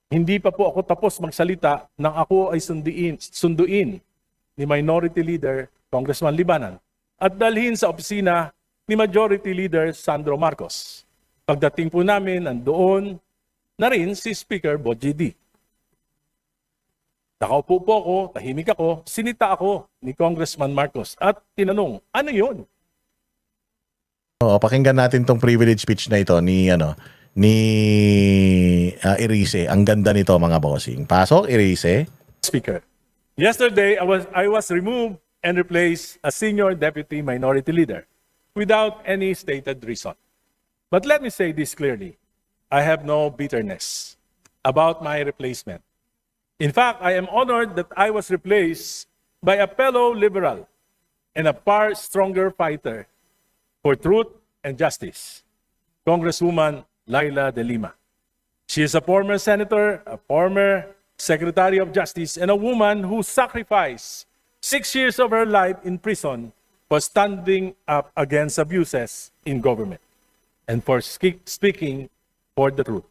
Hindi pa po ako tapos magsalita nang ako ay sunduin ni Minority Leader Congressman Libanan at dalhin sa opisina ni Majority Leader Sandro Marcos. Pagdating po namin, nandoon na rin si Speaker Bogie D. Nakaupo po ako, tahimik ako, sinita ako ni Congressman Marcos at tinanong, ano yun? Pakinggan natin tong privilege speech na ito ni Erice. Ang ganda nito mga bossing. Pasok, Erice. Speaker. Yesterday, I was removed and replaced as Senior Deputy Minority Leader without any stated reason. But let me say this clearly. I have no bitterness about my replacement. In fact, I am honored that I was replaced by a fellow liberal and a far stronger fighter for truth and justice, Congresswoman Laila De Lima. She is a former senator, a former Secretary of Justice, and a woman who sacrificed 6 years of her life in prison for standing up against abuses in government and for speaking for the truth.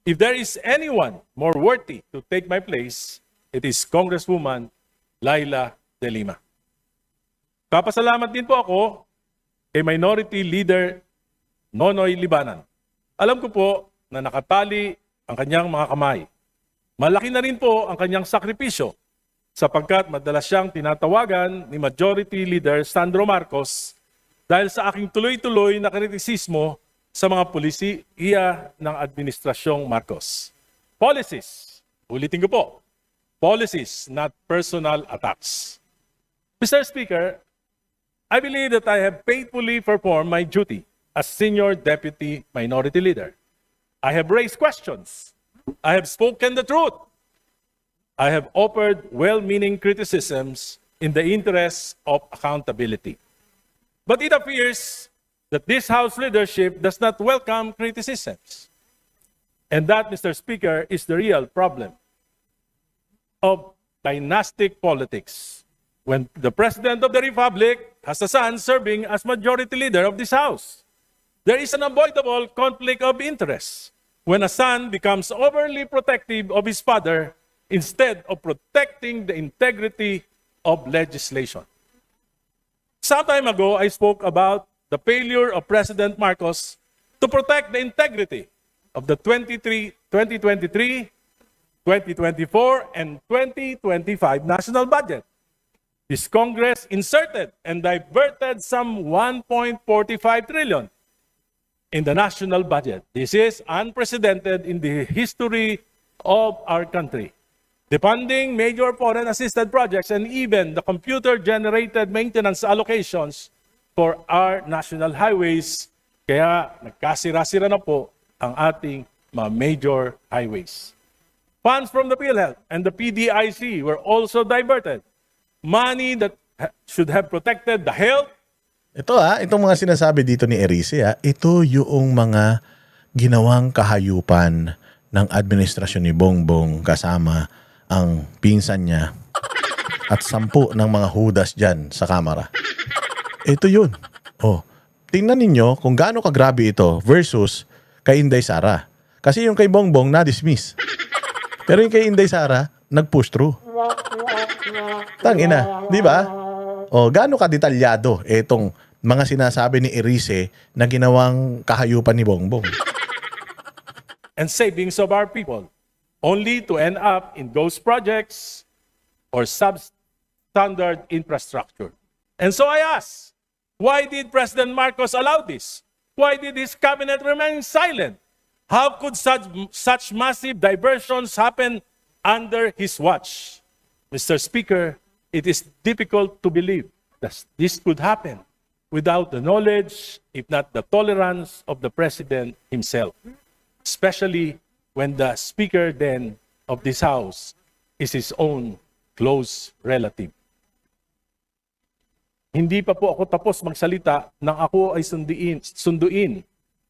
If there is anyone more worthy to take my place, it is Congresswoman Laila De Lima. Papasalamat din po ako kay Minority Leader Nonoy Libanan. Alam ko po na nakatali ang kanyang mga kamay. Malaki na rin po ang kanyang sakripisyo sapagkat madalas siyang tinatawagan ni Majority Leader Sandro Marcos dahil sa aking tuloy-tuloy na kritisismo sa mga polisiya ng Administrasyong Marcos. Policies, ulitin ko po, policies, not personal attacks. Mr. Speaker, I believe that I have faithfully performed my duty as Senior Deputy Minority Leader. I have raised questions. I have spoken the truth. I have offered well-meaning criticisms in the interest of accountability. But it appears that this House leadership does not welcome criticisms. And that, Mr. Speaker, is the real problem of dynastic politics. When the President of the Republic has a son serving as Majority Leader of this House, there is an unavoidable conflict of interest when a son becomes overly protective of his father instead of protecting the integrity of legislation. Some time ago, I spoke about the failure of President Marcos to protect the integrity of the 2023, 2024, and 2025 national budget. This Congress inserted and diverted some 1.45 trillion in the national budget. This is unprecedented in the history of our country. Defunding major foreign assisted projects and even the computer-generated maintenance allocations for our national highways, kaya nagkasira-sira na po ang ating mga major highways. Funds from the PhilHealth and the PDIC were also diverted. Money that should have protected the health. Itong mga sinasabi dito ni Erice, ito yung mga ginawang kahayupan ng administrasyon ni Bongbong kasama ang pinsan niya at 10 ng mga hudas dyan sa kamera. Ito yun. Tingnan ninyo kung gaano kagrabe ito versus kay Inday Sara. Kasi yung kay Bongbong na-dismiss. Pero yung kay Inday Sara, nag-push through. Tangina, di ba? Gaano kadetalyado itong mga sinasabi ni Erice na ginawang kahayupan ni Bongbong. And savings of our people, only to end up in ghost projects or substandard infrastructure. And so I ask, why did President Marcos allow this? Why did his cabinet remain silent? How could such massive diversions happen under his watch? Mr. Speaker, it is difficult to believe that this could happen without the knowledge, if not the tolerance, of the President himself, especially when the Speaker then of this House is his own close relative. Hindi pa po ako tapos magsalita nang ako ay sunduin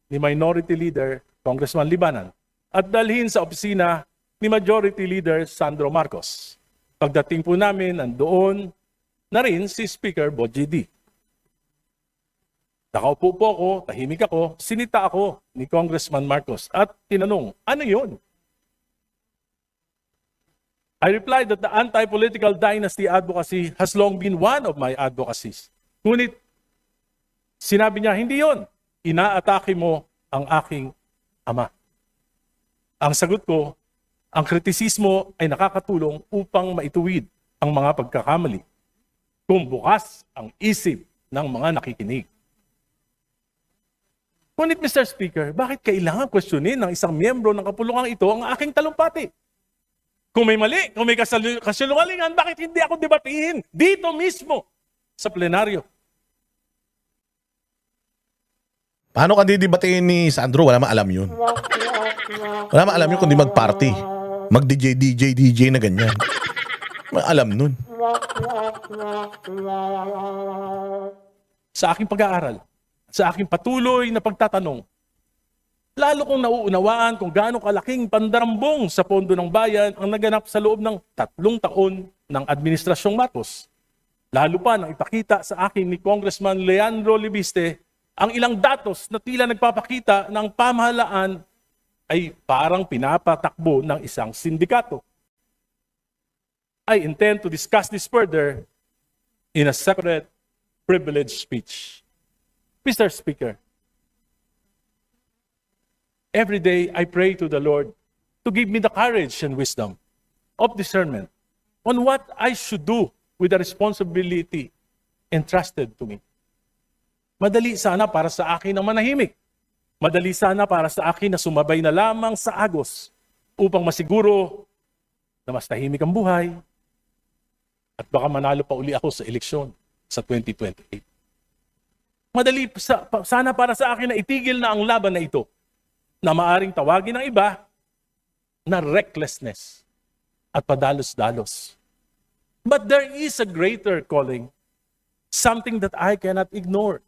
ni Minority Leader Congressman Libanan at dalhin sa opisina ni Majority Leader Sandro Marcos. Pagdating po namin, nandoon na rin si Speaker Bogie D. Nakaupo po ako, tahimik ako, sinita ako ni Congressman Marcos at tinanong, ano yun? I replied that the anti-political dynasty advocacy has long been one of my advocacies. Ngunit, sinabi niya, hindi yon. Inaatake mo ang aking ama. Ang sagot ko, ang kritisismo ay nakakatulong upang maituwid ang mga pagkakamali kung bukas ang isip ng mga nakikinig. Ngunit Mr. Speaker, bakit kailangan questionin ng isang miyembro ng kapulungan ito ang aking talumpati? Kung may mali, kung may kasinungalingan, bakit hindi ako debatiin dito mismo sa plenaryo? Paano ka didebatiin ni Sandro? Wala ma alam yun. Wala ma alam yun kundi mag-party. Mag-DJ na ganyan. Alam nun. Sa aking pag-aaral, sa aking patuloy na pagtatanong, lalo kong nauunawaan kung gaano kalaking pandarambong sa pondo ng bayan ang naganap sa loob ng 3 taon ng Administrasyong Marcos. Lalo pa nang ipakita sa akin ni Congressman Leandro Libiste ang ilang datos na tila nagpapakita ng pamahalaan ay parang pinapatakbo ng isang sindikato. I intend to discuss this further in a separate privileged speech. Mr. Speaker, every day I pray to the Lord to give me the courage and wisdom of discernment on what I should do with the responsibility entrusted to me. Madali sana para sa akin na manahimik. Madali sana para sa akin na sumabay na lamang sa agos upang masiguro na mas tahimik ang buhay at baka manalo pa uli ako sa eleksyon sa 2028. Madali sana para sa akin na itigil na ang laban na ito na maaring tawagin ng iba na recklessness at padalos-dalos. But there is a greater calling, something that I cannot ignore,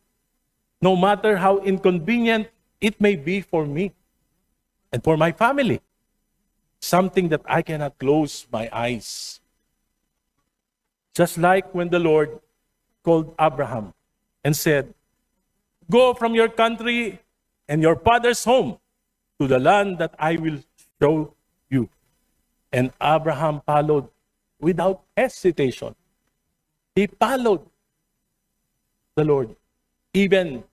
no matter how inconvenient it may be for me and for my family. Something that I cannot close my eyes. Just like when the Lord called Abraham and said, "Go from your country and your father's home to the land that I will show you." And Abraham followed without hesitation. He followed the Lord. Even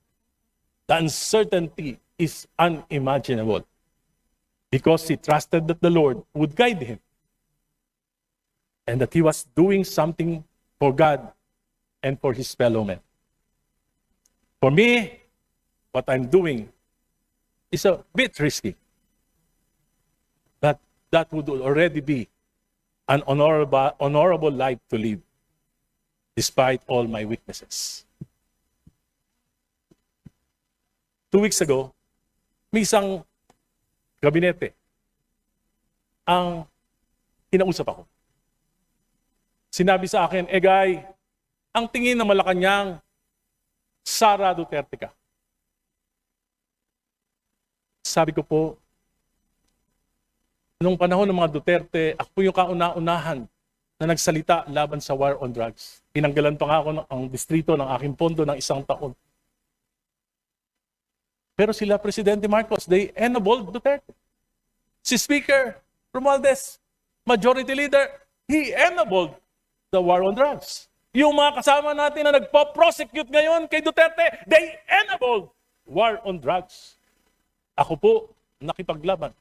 the uncertainty is unimaginable because he trusted that the Lord would guide him and that he was doing something for God and for his fellow men. For me, what I'm doing is a bit risky. But that would already be an honorable life to live, despite all my weaknesses. 2 weeks ago, may isang gabinete ang kinausap ako. Sinabi sa akin, Egay, ang tingin ng Malacanang, Sara Duterte ka. Sabi ko po, nung panahon ng mga Duterte, ako po yung kauna-unahan na nagsalita laban sa war on drugs. Tinanggalan pa nga ako ang distrito ng aking pondo ng 1 taon. Pero sila, Presidente Marcos, they enabled Duterte. Si Speaker Romualdez, Majority Leader, he enabled the war on drugs. Yung mga kasama natin na nagpo-prosecute ngayon kay Duterte, they enabled war on drugs. Ako po, nakipaglaban.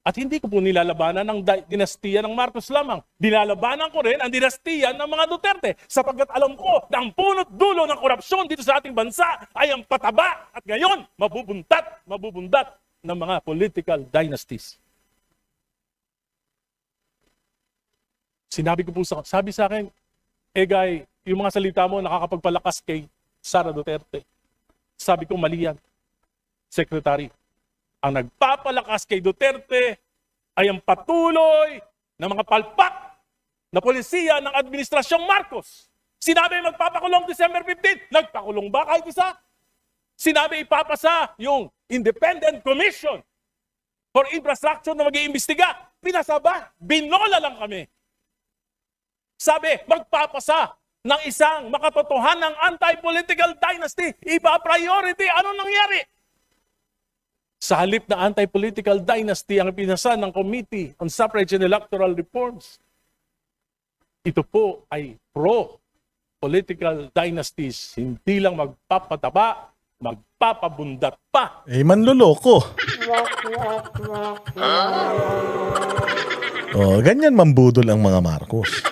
At hindi ko po nilalabanan ang dinastiya ng Marcos lamang. Nilalabanan ko rin ang dinastiya ng mga Duterte sapagkat alam ko na ang punot dulo ng korupsyon dito sa ating bansa ay ang pataba at ngayon mabubundat ng mga political dynasties. Sabi sa akin, Egay, yung mga salita mo nakakapagpalakas kay Sara Duterte. Sabi ko, mali yan. Secretary, ang nagpapalakas kay Duterte ay ang patuloy na mga palpak na polisiya ng Administrasyong Marcos. Sinabi magpapakulong December 15, nagpakulong ba kahit isa? Sinabi ipapasa yung Independent Commission for Infrastructure na mag-iimbestiga. Pinasa ba? Binola lang kami. Sabi, magpapasa ng isang makatotohanang anti-political dynasty. Iba-priority. Ano nangyari? Sa halip na anti-political dynasty ang pinasan ng Committee on Suffrage and Electoral Reforms, ito po ay pro-political dynasties, hindi lang magpapataba, magpapabundat pa. Manluloko. Ganyan mambudol ang mga Marcos.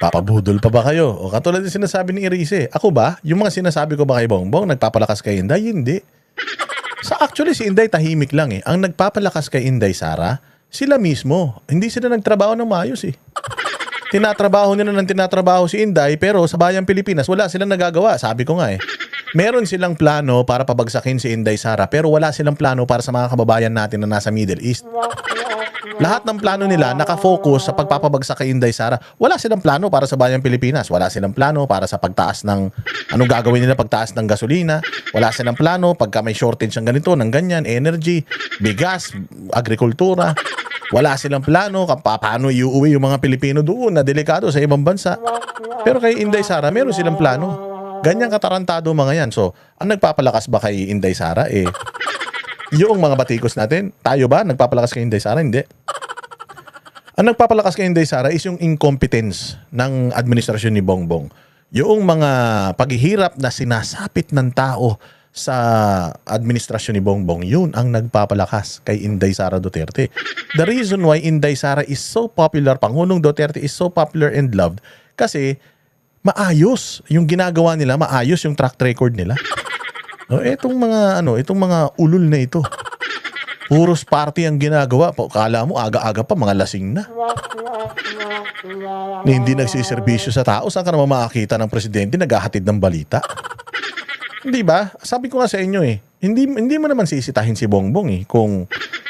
Papabudol pa ba kayo? O katulad din sinasabi ni Erice, ako ba, yung mga sinasabi ko ba kay Bongbong, nagpapalakas kay Inday? Hindi. Actually, si Inday tahimik lang eh. Ang nagpapalakas kay Inday Sara, sila mismo. Hindi sila nagtrabaho ng maayos eh. Tinatrabaho nila ng tinatrabaho si Inday, pero sa bayang Pilipinas, wala silang nagagawa. Sabi ko nga eh. Meron silang plano para pabagsakin si Inday Sara, pero wala silang plano para sa mga kababayan natin na nasa Middle East. Lahat ng plano nila nakafocus sa pagpapabagsak kay Inday Sara. Wala silang plano para sa bayang Pilipinas. Wala silang plano para sa pagtaas ng anong gagawin nila pagtaas ng gasolina. Wala silang plano pagka may shortage ng ganito, ng ganyan, energy, bigas, agrikultura. Wala silang plano kung paano iuwi yung mga Pilipino doon na delikado sa ibang bansa. Pero kay Inday Sara, meron silang plano. Ganyan katarantado mga yan. So, ang nagpapalakas ba kay Inday Sara yung mga batikos natin? Tayo ba nagpapalakas kay Inday Sara? Hindi. Ang nagpapalakas kay Inday Sara is yung incompetence ng administrasyon ni Bongbong. Yung mga paghihirap na sinasapit ng tao sa administrasyon ni Bongbong, yun ang nagpapalakas kay Inday Sara Duterte. The reason why Inday Sara is so popular, Pangulong Duterte is so popular and loved, kasi maayos yung ginagawa nila, maayos yung track record nila. Itong mga ulul na ito. Puros party ang ginagawa. Kala mo aga-aga pa mga lasing na. Na hindi nagsiservisyo sa tao. Saan ka naman makakita ng presidente naghahatid ng balita? Hindi ba? Sabi ko nga sa inyo hindi mo naman sisitahin si Bongbong kung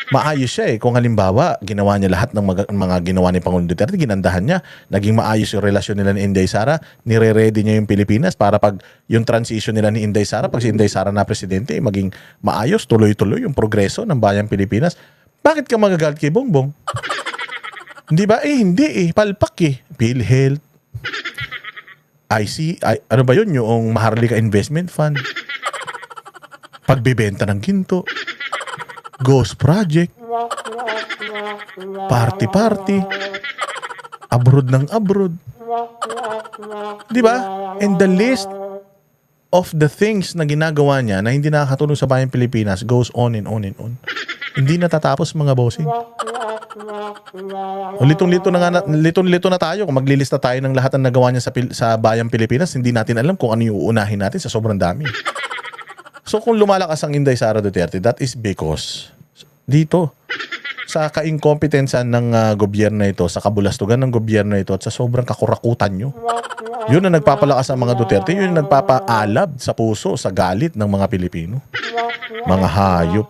maayos siya kung halimbawa ginawa niya lahat ng mga ginawa ni Pangulong Duterte, ginandahan niya, naging maayos yung relasyon nila ni Inday Sara, nire-ready niya yung Pilipinas para pag yung transition nila ni Inday Sara, pag si Inday Sara na presidente, maging maayos, tuloy-tuloy yung progreso ng bayang Pilipinas. Bakit ka magagalit kay Bongbong? Hindi ba? Hindi palpak PhilHealth, ano ba yun? Yung Maharlika Investment Fund, pagbibenta ng ginto, Ghost Project, party-party, abroad ng abroad. Di ba? And the list of the things na ginagawa niya na hindi nakakatulong sa bayang Pilipinas goes on and on and on. Hindi natatapos mga bossing. Litong-lito na tayo kung maglilista tayo ng lahat ng nagawa niya sa bayang Pilipinas. Hindi natin alam kung ano yung uunahin natin sa sobrang dami. So kung lumalakas ang Inday Sara Duterte, that is because dito sa kainkompetensan ng gobyerno ito, sa kabulastugan ng gobyerno ito at sa sobrang kakurakutan nyo. Yun ang nagpapalakas ang mga Duterte, yun ang nagpapaalab sa puso, sa galit ng mga Pilipino. Mga hayop.